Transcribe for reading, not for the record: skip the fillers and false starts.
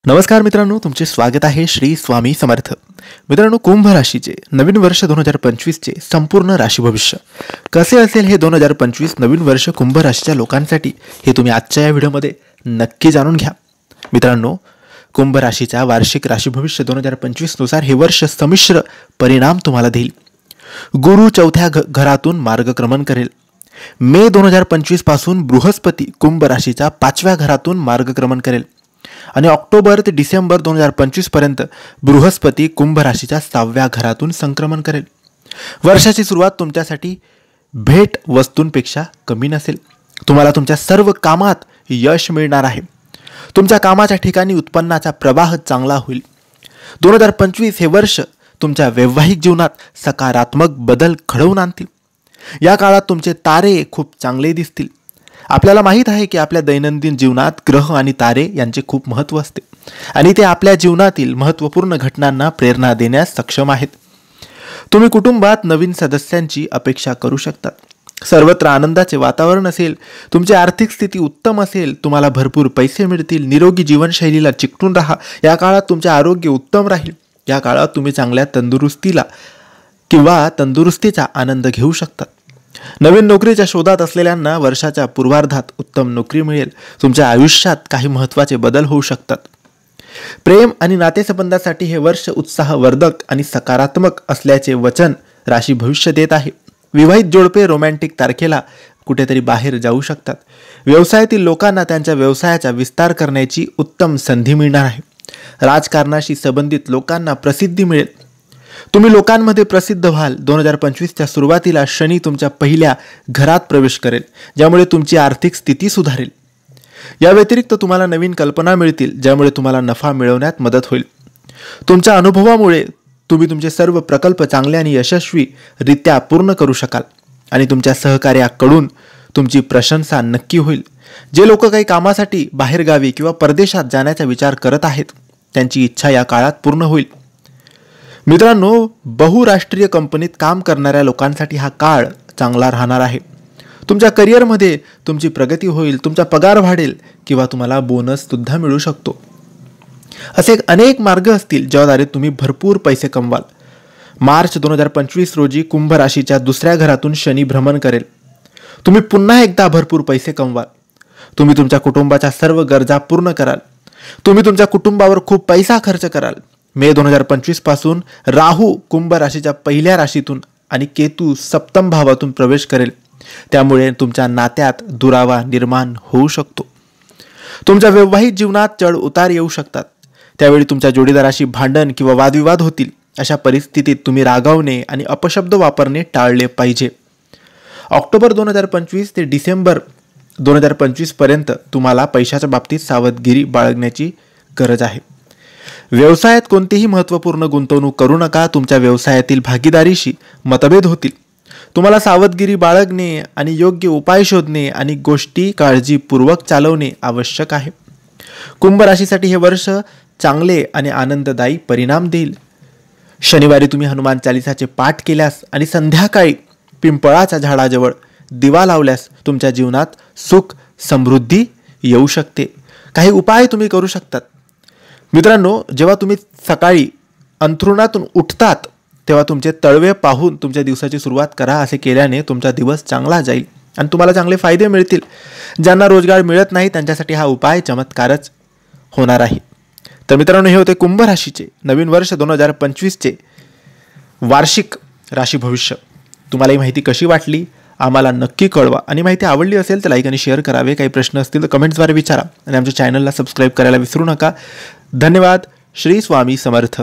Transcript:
नमस्कार मित्रांनो, तुमचे स्वागत आहे श्री स्वामी समर्थ. मित्रांनो, कुंभ राशीचे नवीन वर्ष 2025चे संपूर्ण राशी भविष्य कसे असेल हे 2025 नवीन वर्ष कुंभ राशीच्या लोकांसाठी हे तुम्ही आजच्या या व्हिडिओमध्ये नक्की जाणून घ्या. मित्रांनो, कुंभ राशीच्या वार्षिक राशी भविष्य 2025 नुसार हे वर्ष संमिश्र परिणाम तुम्हाला देईल. गुरु चौथ्या घरातून मार्गक्रमण करेल. मे 2025 पासून बृहस्पती कुंभ राशीच्या 5व्या घरातून मार्गक्रमण करेल आणि ऑक्टोबर ते डिसेंबर 2025 पर्यंत बृहस्पती कुंभ राशीच्या 6व्या घरातून संक्रमण करेल. वर्षाची सुरुवात तुमच्यासाठी भेट वस्तूंपेक्षा कमी नसेल. तुम्हाला तुमच्या सर्व कामात यश मिळणार आहे. तुमच्या कामाच्या ठिकाणी उत्पन्नाचा प्रवाह चांगला होईल. 2025 हे वर्ष तुमच्या वैवाहिक जीवनात सकारात्मक बदल घडवून आणतील. या काळात तुमचे तारे खूप चांगले दिसतील. आपल्याला माहीत आहे की आपल्या दैनंदिन जीवनात ग्रह आणि तारे यांचे खूप महत्त्व असते आणि ते आपल्या जीवनातील महत्त्वपूर्ण घटनांना प्रेरणा देण्यास सक्षम आहेत. तुम्ही कुटुंबात नवीन सदस्यांची अपेक्षा करू शकता. सर्वत्र आनंदाचे वातावरण असेल. तुमची आर्थिक स्थिती उत्तम असेल. तुम्हाला भरपूर पैसे मिळतील. निरोगी जीवनशैलीला चिकटून राहा. या काळात तुमचे आरोग्य उत्तम राहील. या काळात तुम्ही चांगल्या तंदुरुस्तीचा आनंद घेऊ शकता. नवीन नोकरीच्या शोधात असलेल्यांना वर्षाच्या पूर्वार्धात उत्तम नोकरी मिळेल. तुमच्या आयुष्यात काही महत्त्वाचे बदल होऊ शकतात. प्रेम आणि नातेसंबंधासाठी हे वर्ष उत्साहवर्धक आणि सकारात्मक असल्याचे वचन राशी भविष्य देत आहे. विवाहित जोडपे रोमॅन्टिक तारखेला कुठेतरी बाहेर जाऊ शकतात. व्यवसायातील लोकांना त्यांच्या व्यवसायाचा विस्तार करण्याची उत्तम संधी मिळणार आहे. राजकारणाशी संबंधित लोकांना प्रसिद्धी मिळेल. तुम्ही लोकांमध्ये प्रसिद्ध व्हाल. 2025च्या सुरुवातीला शनी तुमच्या पहिल्या घरात प्रवेश करेल, ज्यामुळे तुमची आर्थिक स्थिती सुधारेल. या व्यतिरिक्त तुम्हाला नवीन कल्पना मिळतील, ज्यामुळे तुम्हाला नफा मिळवण्यात मदत होईल. तुमच्या अनुभवामुळे तुम्ही तुमचे सर्व प्रकल्प चांगले आणि यशस्वीरित्या पूर्ण करू शकाल आणि तुमच्या सहकार्याकडून तुमची प्रशंसा नक्की होईल. जे लोक काही कामासाठी बाहेरगावी किंवा परदेशात जाण्याचा विचार करत आहेत, त्यांची इच्छा या काळात पूर्ण होईल. मित्रांनो, बहुराष्ट्रीय कंपनीत काम करणाऱ्या लोकांसाठी हा काळ चांगला राहणार आहे. तुमच्या करिअरमध्ये तुमची प्रगती होईल. तुमचा पगार वाढेल किंवा तुम्हाला बोनस सुद्धा मिळू शकतो. असे अनेक मार्ग असतील ज्याद्वारे तुम्ही भरपूर पैसे कमवाल. मार्च 2025 रोजी कुंभ राशीच्या 2ऱ्या घरातून शनी भ्रमण करेल. तुम्ही पुन्हा एकदा भरपूर पैसे कमवाल. तुम्ही तुमच्या कुटुंबाच्या सर्व गरजा पूर्ण कराल. तुम्ही तुमच्या कुटुंबावर खूप पैसा खर्च कराल. मे 2025 पासून राहू कुंभ राशीच्या पहिल्या राशीतून आणि केतू 7म भावातून प्रवेश करेल. त्यामुळे तुमच्या नात्यात दुरावा निर्माण होऊ शकतो. तुमच्या वैवाहिक जीवनात चढ उतार येऊ शकतात. त्यावेळी तुमच्या जोडीदाराशी भांडण किंवा वादविवाद होतील. अशा परिस्थितीत तुम्ही रागावणे आणि अपशब्द वापरणे टाळले पाहिजे. ऑक्टोबर 2025 ते डिसेंबर 2025 पर्यंत तुम्हाला पैशाच्या बाबतीत सावधगिरी बाळगण्याची गरज आहे. व्यवसायात कोणतीही महत्त्वपूर्ण गुंतवणूक करू नका. तुमच्या व्यवसायातील भागीदारीशी मतभेद होतील. तुम्हाला सावधगिरी बाळगणे आणि योग्य उपाय शोधणे आणि गोष्टी काळजीपूर्वक चालवणे आवश्यक आहे. कुंभ राशीसाठी हे वर्ष चांगले आणि आनंददायी परिणाम देईल. शनिवारी तुम्ही हनुमान चालिसाचे पाठ केल्यास आणि संध्याकाळी पिंपळाच्या झाडाजवळ दिवा लावल्यास तुमच्या जीवनात सुख समृद्धी येऊ शकते. काही उपाय तुम्ही करू शकतात. मित्रांनो, जेव्हा तुम्ही सकाळी अंथरुणातून उठतात तेव्हा तुमचे तळवे पाहून तुमच्या दिवसाची सुरुवात करा. असे केल्याने तुमचा दिवस चांगला जाईल आणि तुम्हाला चांगले फायदे मिळतील. ज्यांना रोजगार मिळत नाही त्यांच्यासाठी हा उपाय चमत्कारच होणार आहे. तर मित्रांनो, हे होते कुंभ राशीचे नवीन वर्ष 2025चे वार्षिक राशी भविष्य. तुम्हाला ही माहिती कशी वाटली आम्हाला नक्की कळवा आणि माहिती आवडली असेल तर लाईक आणि शेअर करावे. काही प्रश्न असतील तर कमेंट्सद्वारे विचारा आणि आमच्या चॅनलला सबस्क्राईब करायला विसरू नका. धन्यवाद. श्री स्वामी समर्थ.